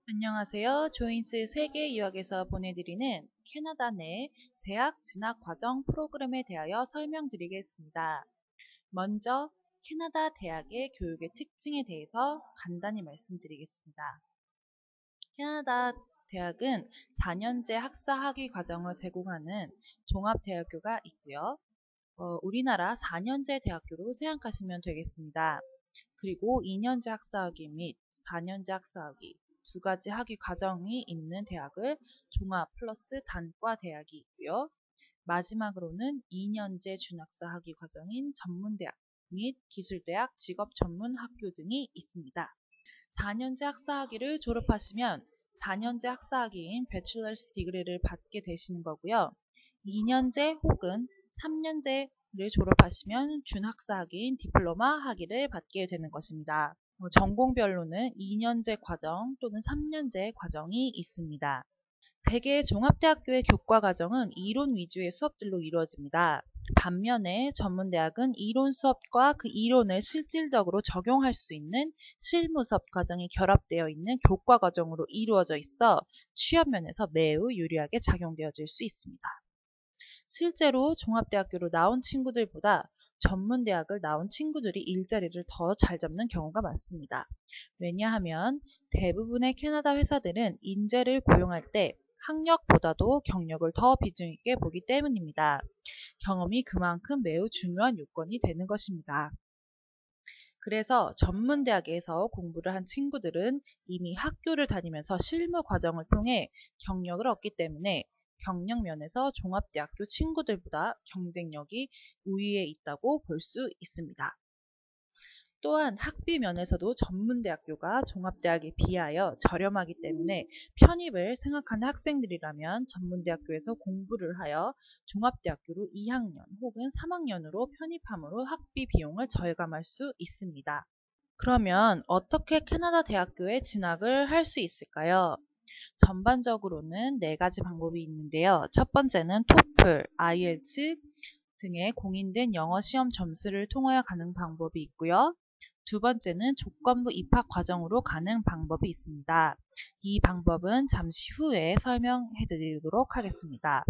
안녕하세요. 조인스 세계 유학에서 보내드리는 캐나다 내 대학 진학 과정 프로그램에 대하여 설명드리겠습니다. 먼저 캐나다 대학의 교육의 특징에 대해서 간단히 말씀드리겠습니다. 캐나다 대학은 4년제 학사 학위 과정을 제공하는 종합대학교가 있고요. 우리나라 4년제 대학교로 생각하시면 되겠습니다. 그리고 2년제 학사학위 및 4년제 학사학위 두 가지 학위 과정이 있는 대학을 종합 플러스 단과 대학이 있고요. 마지막으로는 2년제 준학사 학위 과정인 전문대학 및 기술대학, 직업전문학교 등이 있습니다. 4년제 학사학위를 졸업하시면 4년제 학사학위인 배출러스 디그리를 받게 되시는 거고요. 2년제 혹은 3년제를 졸업하시면 준학사학위인 디플로마 학위를 받게 되는 것입니다. 전공별로는 2년제 과정 또는 3년제 과정이 있습니다. 대개 종합대학교의 교과 과정은 이론 위주의 수업들로 이루어집니다. 반면에 전문대학은 이론 수업과 그 이론을 실질적으로 적용할 수 있는 실무 수업 과정이 결합되어 있는 교과 과정으로 이루어져 있어 취업 면에서 매우 유리하게 작용되어질 수 있습니다. 실제로 종합대학교로 나온 친구들보다 전문대학을 나온 친구들이 일자리를 더 잘 잡는 경우가 많습니다. 왜냐하면 대부분의 캐나다 회사들은 인재를 고용할 때 학력보다도 경력을 더 비중 있게 보기 때문입니다. 경험이 그만큼 매우 중요한 요건이 되는 것입니다. 그래서 전문대학에서 공부를 한 친구들은 이미 학교를 다니면서 실무 과정을 통해 경력을 얻기 때문에 경력 면에서 종합대학교 친구들보다 경쟁력이 우위에 있다고 볼 수 있습니다. 또한 학비 면에서도 전문대학교가 종합대학에 비하여 저렴하기 때문에 편입을 생각하는 학생들이라면 전문대학교에서 공부를 하여 종합대학교로 2학년 혹은 3학년으로 편입함으로 학비 비용을 절감할 수 있습니다. 그러면 어떻게 캐나다 대학교에 진학을 할 수 있을까요? 전반적으로는 4가지 방법이 있는데요. 첫 번째는 토플, IELTS 등의 공인된 영어 시험 점수를 통하여 가는 방법이 있고요. 두 번째는 조건부 입학 과정으로 가는 방법이 있습니다. 이 방법은 잠시 후에 설명해 드리도록 하겠습니다.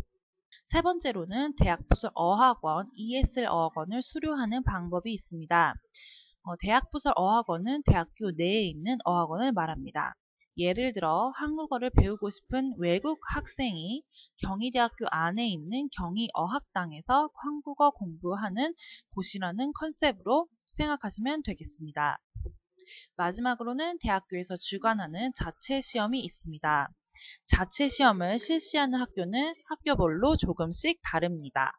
세 번째로는 대학 부설 어학원, ESL 어학원을 수료하는 방법이 있습니다. 대학 부설 어학원은 대학교 내에 있는 어학원을 말합니다. 예를 들어 한국어를 배우고 싶은 외국 학생이 경희대학교 안에 있는 경희어학당에서 한국어 공부하는 곳이라는 컨셉으로 생각하시면 되겠습니다. 마지막으로는 대학교에서 주관하는 자체 시험이 있습니다. 자체 시험을 실시하는 학교는 학교별로 조금씩 다릅니다.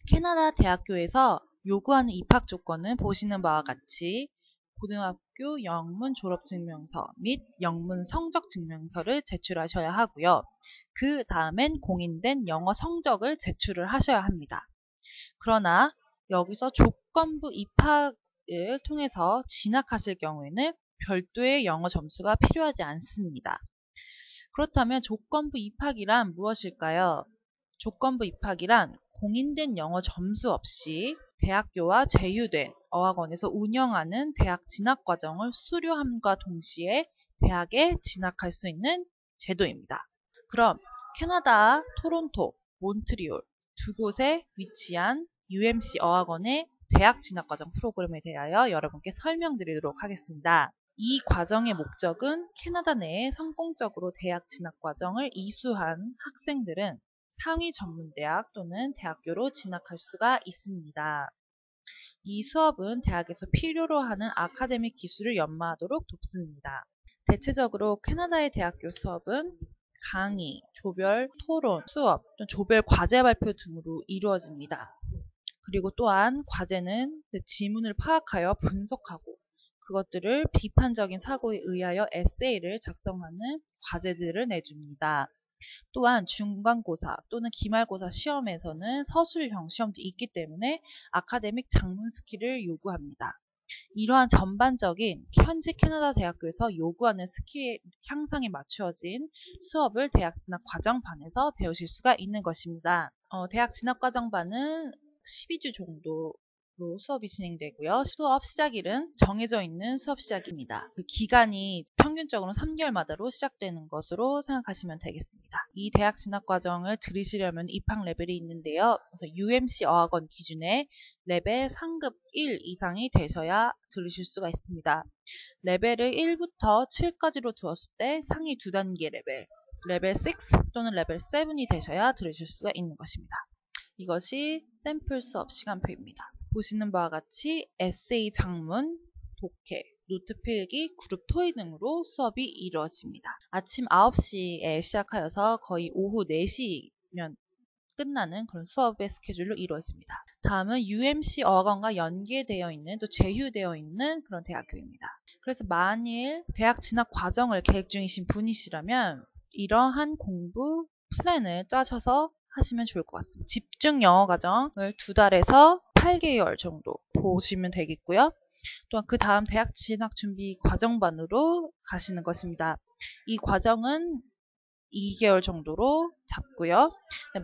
캐나다 대학교에서 요구하는 입학 조건은 보시는 바와 같이 고등학교 영문 졸업증명서 및 영문 성적증명서를 제출하셔야 하고요. 그 다음엔 공인된 영어 성적을 제출을 하셔야 합니다. 그러나 여기서 조건부 입학을 통해서 진학하실 경우에는 별도의 영어 점수가 필요하지 않습니다. 그렇다면 조건부 입학이란 무엇일까요? 조건부 입학이란 공인된 영어 점수 없이 대학교와 제휴된 어학원에서 운영하는 대학 진학 과정을 수료함과 동시에 대학에 진학할 수 있는 제도입니다. 그럼 캐나다 토론토, 몬트리올 두 곳에 위치한 UMC 어학원의 대학 진학 과정 프로그램에 대하여 여러분께 설명드리도록 하겠습니다. 이 과정의 목적은 캐나다 내에 성공적으로 대학 진학 과정을 이수한 학생들은 상위 전문대학 또는 대학교로 진학할 수가 있습니다. 이 수업은 대학에서 필요로 하는 아카데믹 기술을 연마하도록 돕습니다. 대체적으로 캐나다의 대학교 수업은 강의, 조별 토론, 수업, 조별 과제 발표 등으로 이루어집니다. 그리고 또한 과제는 지문을 파악하여 분석하고 그것들을 비판적인 사고에 의하여 에세이를 작성하는 과제들을 내줍니다. 또한 중간고사 또는 기말고사 시험에서는 서술형 시험도 있기 때문에 아카데믹 작문 스킬을 요구합니다. 이러한 전반적인 현지 캐나다 대학교에서 요구하는 스킬 향상에 맞추어진 수업을 대학 진학 과정반에서 배우실 수가 있는 것입니다. 대학 진학 과정반은 12주 정도 수업이 진행되고요. 수업 시작일은 정해져 있는 수업 시작입니다. 그 기간이 평균적으로 3개월마다로 시작되는 것으로 생각하시면 되겠습니다. 이 대학 진학 과정을 들으시려면 입학 레벨이 있는데요. 그래서 UMC 어학원 기준의 레벨 상급 1 이상이 되셔야 들으실 수가 있습니다. 레벨을 1부터 7까지로 두었을 때 상위 2단계 레벨 6 또는 레벨 7이 되셔야 들으실 수가 있는 것입니다. 이것이 샘플 수업 시간표입니다. 보시는 바와 같이 에세이, 장문, 독해, 노트 필기, 그룹 토의 등으로 수업이 이루어집니다. 아침 9시에 시작하여서 거의 오후 4시면 끝나는 그런 수업의 스케줄로 이루어집니다. 다음은 UMC 어학원과 연계되어 있는 또 제휴되어 있는 그런 대학교입니다. 그래서 만일 대학 진학 과정을 계획 중이신 분이시라면 이러한 공부 플랜을 짜셔서 하시면 좋을 것 같습니다. 집중 영어 과정을 2달에서 8개월 정도 보시면 되겠고요. 또한 그 다음 대학 진학 준비 과정반으로 가시는 것입니다. 이 과정은 2개월 정도로 잡고요.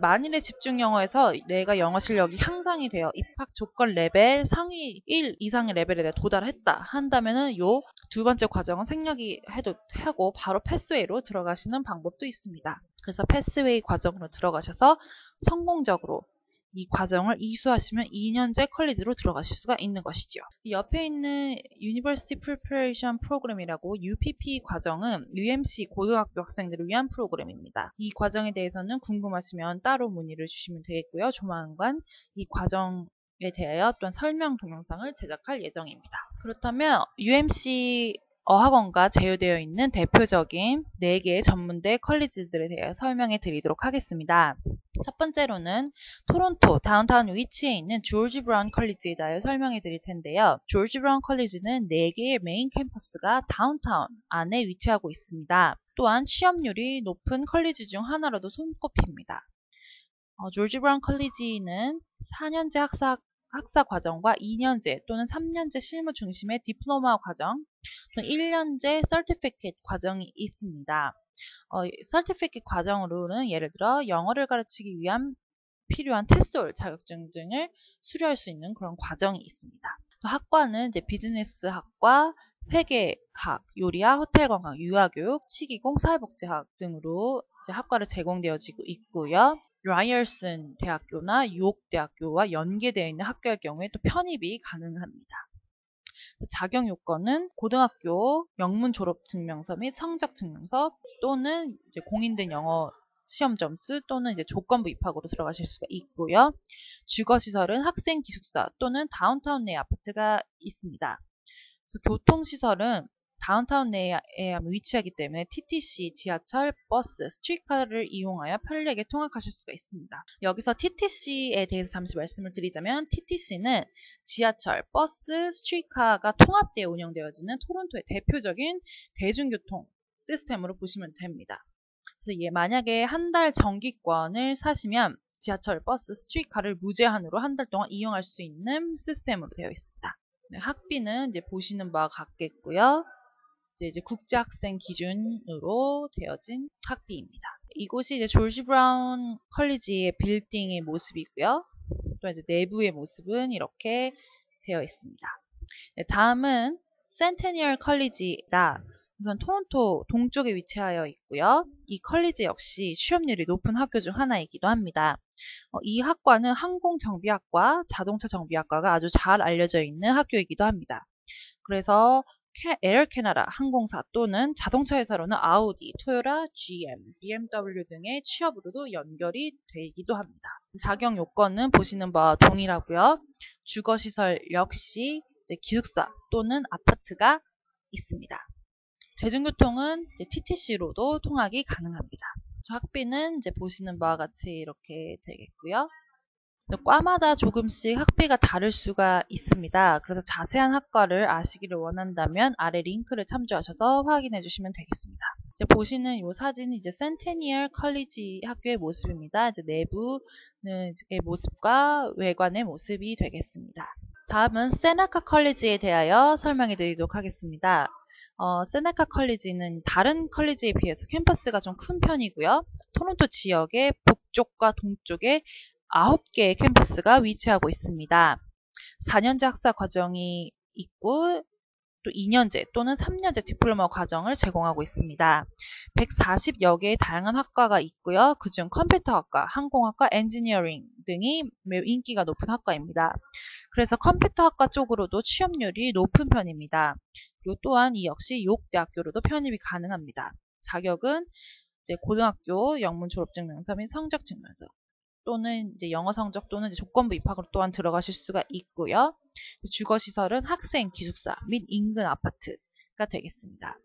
만일에 집중 영어에서 내가 영어 실력이 향상이 되어 입학 조건 레벨 상위 1 이상의 레벨에 도달했다 한다면은 요 두 번째 과정은 생략이 하고 바로 패스웨이로 들어가시는 방법도 있습니다. 그래서 패스웨이 과정으로 들어가셔서 성공적으로 이 과정을 이수하시면 2년제 컬리지로 들어가실 수가 있는 것이죠. 옆에 있는 University Preparation Program이라고 UPP 과정은 UMC 고등학교 학생들을 위한 프로그램입니다. 이 과정에 대해서는 궁금하시면 따로 문의를 주시면 되겠고요. 조만간 이 과정에 대하여 또한 설명 동영상을 제작할 예정입니다. 그렇다면 UMC 어학원과 제휴되어 있는 대표적인 4개의 전문대 컬리지들에 대해 설명해 드리도록 하겠습니다. 첫 번째로는 토론토 다운타운 위치에 있는 조지 브라운 컬리지에 대해 설명해 드릴 텐데요. 조지 브라운 컬리지는 4개의 메인 캠퍼스가 다운타운 안에 위치하고 있습니다. 또한 취업률이 높은 컬리지 중 하나로도 손꼽힙니다. 조지 브라운 컬리지는 4년제 학사 과정과 2년제 또는 3년제 실무 중심의 디플로마 과정 또는 1년제 서티피케이트 과정이 있습니다. 서티피케이트 과정으로는 예를 들어 영어를 가르치기 위한 필요한 테스올 자격증 등을 수료할 수 있는 그런 과정이 있습니다. 또 학과는 이제 비즈니스학과, 회계학, 요리학, 호텔관광, 유아교육, 치기공, 사회복지학 등으로 이제 학과를 제공되어지고 있고요. 라이얼슨 대학교나 유옥 대학교와 연계되어 있는 학교의 경우에 또 편입이 가능합니다. 자격 요건은 고등학교 영문 졸업 증명서 및 성적 증명서 또는 이제 공인된 영어 시험 점수 또는 이제 조건부 입학으로 들어가실 수가 있고요. 주거 시설은 학생 기숙사 또는 다운타운 내 아파트가 있습니다. 그래서 교통 시설은 다운타운 내에 위치하기 때문에 TTC, 지하철, 버스, 스트리트카를 이용하여 편리하게 통학하실 수가 있습니다. 여기서 TTC에 대해서 잠시 말씀을 드리자면 TTC는 지하철, 버스, 스트리트카가 통합되어 운영되어지는 토론토의 대표적인 대중교통 시스템으로 보시면 됩니다. 그래서 만약에 한 달 정기권을 사시면 지하철, 버스, 스트리트카를 무제한으로 한 달 동안 이용할 수 있는 시스템으로 되어 있습니다. 네, 학비는 이제 보시는 바와 같겠고요. 이제 국제학생 기준으로 되어진 학비입니다. 이곳이 이제 조지 브라운 컬리지의 빌딩의 모습이고요. 또 이제 내부의 모습은 이렇게 되어 있습니다. 네, 다음은 센테니얼 컬리지다. 우선 토론토 동쪽에 위치하여 있고요. 이 컬리지 역시 취업률이 높은 학교 중 하나이기도 합니다. 이 학과는 항공정비학과, 자동차정비학과가 아주 잘 알려져 있는 학교이기도 합니다. 그래서 에어 캐나다 항공사 또는 자동차 회사로는 아우디, 토요타, GM, BMW 등의 취업으로도 연결이 되기도 합니다. 자격 요건은 보시는 바와 동일하고요. 주거시설 역시 이제 기숙사 또는 아파트가 있습니다. 대중교통은 이제 TTC로도 통학이 가능합니다. 학비는 이제 보시는 바와 같이 이렇게 되겠고요. 과마다 조금씩 학비가 다를 수가 있습니다. 그래서 자세한 학과를 아시기를 원한다면 아래 링크를 참조하셔서 확인해 주시면 되겠습니다. 이제 보시는 이 사진은 이제 센테니얼 컬리지 학교의 모습입니다. 이제 내부의 모습과 외관의 모습이 되겠습니다. 다음은 세나카 컬리지에 대하여 설명해 드리도록 하겠습니다. 세네카 컬리지는 다른 컬리지에 비해서 캠퍼스가 좀 큰 편이고요. 토론토 지역의 북쪽과 동쪽에 9개의 캠퍼스가 위치하고 있습니다. 4년제 학사 과정이 있고 또 2년제 또는 3년제 디플로마 과정을 제공하고 있습니다. 140여 개의 다양한 학과가 있고요. 그중 컴퓨터학과, 항공학과, 엔지니어링 등이 매우 인기가 높은 학과입니다. 그래서 컴퓨터학과 쪽으로도 취업률이 높은 편입니다. 또한 이 역시 욕대학교로도 편입이 가능합니다. 자격은 이제 고등학교 영문 졸업증명서 및 성적증명서 또는 이제 영어 성적 또는 이제 조건부 입학으로 또한 들어가실 수가 있고요. 주거시설은 학생, 기숙사 및 인근 아파트가 되겠습니다.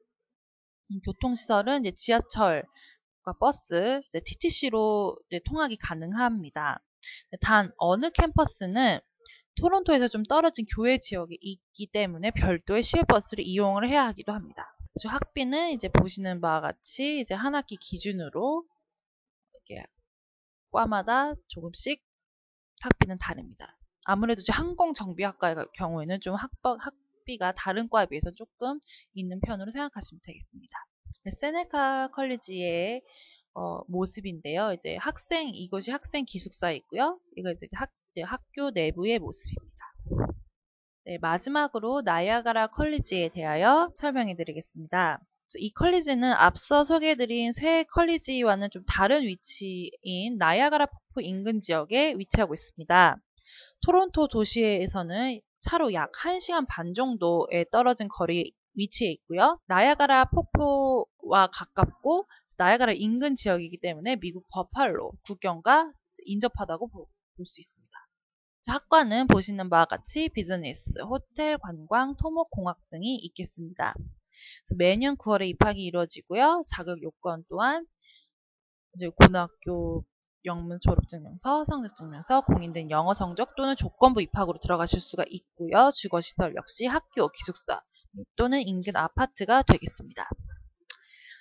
교통시설은 이제 지하철과 버스, 이제 TTC로 이제 통학이 가능합니다. 단 어느 캠퍼스는 토론토에서 좀 떨어진 교외 지역에 있기 때문에 별도의 시외버스를 이용을 해야 하기도 합니다. 학비는 이제 보시는 바와 같이 이제 한 학기 기준으로 이렇게 과마다 조금씩 학비는 다릅니다. 아무래도 항공정비학과의 경우에는 좀 학비가 다른 과에 비해서 조금 있는 편으로 생각하시면 되겠습니다. 세네카 컬리지의 모습인데요. 이것이 학생 기숙사이고요. 이거 이제 학교 내부의 모습입니다. 네, 마지막으로 나이아가라 컬리지에 대하여 설명해 드리겠습니다. 이 컬리지는 앞서 소개해드린 세 컬리지와는 좀 다른 위치인 나이아가라 폭포 인근 지역에 위치하고 있습니다. 토론토 도시에서는 차로 약 1시간 반 정도에 떨어진 거리에 위치해 있고요. 나이아가라 폭포와 가깝고 나이아가라 인근 지역이기 때문에 미국 버팔로 국경과 인접하다고 볼 수 있습니다. 학과는 보시는 바와 같이 비즈니스, 호텔, 관광, 토목공학 등이 있겠습니다. 그래서 매년 9월에 입학이 이루어지고요. 자격 요건 또한 이제 고등학교 영문 졸업증명서, 성적증명서, 공인된 영어 성적 또는 조건부 입학으로 들어가실 수가 있고요. 주거시설 역시 학교, 기숙사 또는 인근 아파트가 되겠습니다.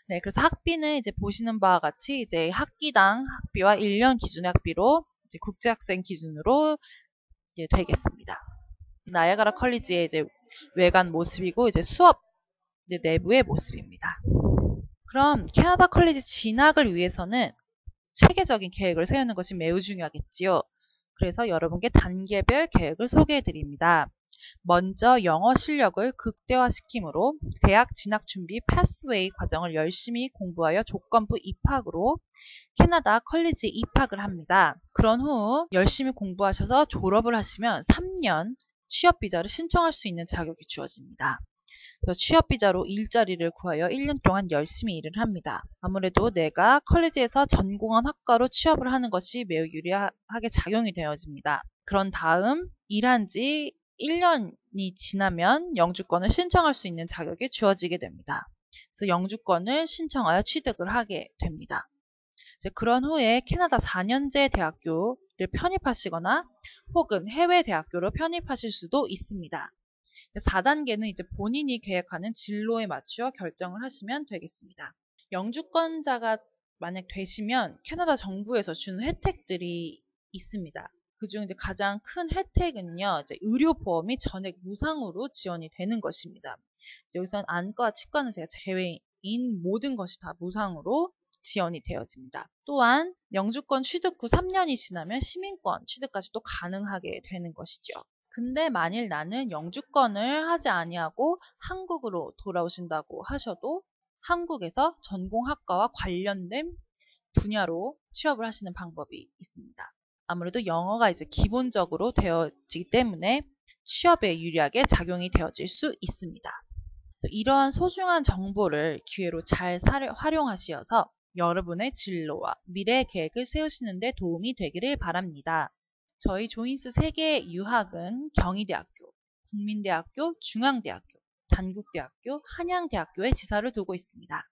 네, 그래서 학비는 이제 보시는 바와 같이 이제 학기당 학비와 1년 기준의 학비로 이제 국제학생 기준으로 이제 되겠습니다. 나이아가라 컬리지의 이제 외관 모습이고 이제 수업 이제 내부의 모습입니다. 그럼 캐나다 컬리지 진학을 위해서는 체계적인 계획을 세우는 것이 매우 중요하겠지요. 그래서 여러분께 단계별 계획을 소개해 드립니다. 먼저 영어 실력을 극대화시키므로 대학 진학 준비 패스웨이 과정을 열심히 공부하여 조건부 입학으로 캐나다 컬리지에 입학을 합니다. 그런 후 열심히 공부하셔서 졸업을 하시면 3년 취업비자를 신청할 수 있는 자격이 주어집니다. 그래서 취업비자로 일자리를 구하여 1년 동안 열심히 일을 합니다. 아무래도 내가 컬리지에서 전공한 학과로 취업을 하는 것이 매우 유리하게 작용이 되어집니다. 그런 다음 일한 지 1년이 지나면 영주권을 신청할 수 있는 자격이 주어지게 됩니다. 그래서 영주권을 신청하여 취득을 하게 됩니다. 그런 후에 캐나다 4년제 대학교를 편입하시거나 혹은 해외 대학교로 편입하실 수도 있습니다. 4단계는 이제 본인이 계획하는 진로에 맞추어 결정을 하시면 되겠습니다. 영주권자가 만약 되시면 캐나다 정부에서 주는 혜택들이 있습니다. 그중 이제 가장 큰 혜택은요, 이제 의료보험이 전액 무상으로 지원이 되는 것입니다. 여기서는 안과, 치과는 제가 제외인 모든 것이 다 무상으로 지원이 되어집니다. 또한 영주권 취득 후 3년이 지나면 시민권 취득까지도 가능하게 되는 것이죠. 근데 만일 나는 영주권을 하지 아니하고 한국으로 돌아오신다고 하셔도 한국에서 전공학과와 관련된 분야로 취업을 하시는 방법이 있습니다. 아무래도 영어가 이제 기본적으로 되어지기 때문에 취업에 유리하게 작용이 되어질 수 있습니다. 그래서 이러한 소중한 정보를 기회로 잘 활용하시어서 여러분의 진로와 미래 계획을 세우시는 데 도움이 되기를 바랍니다. 저희 조인스 세계 유학은 경희대학교, 국민대학교, 중앙대학교, 단국대학교, 한양대학교에 지사를 두고 있습니다.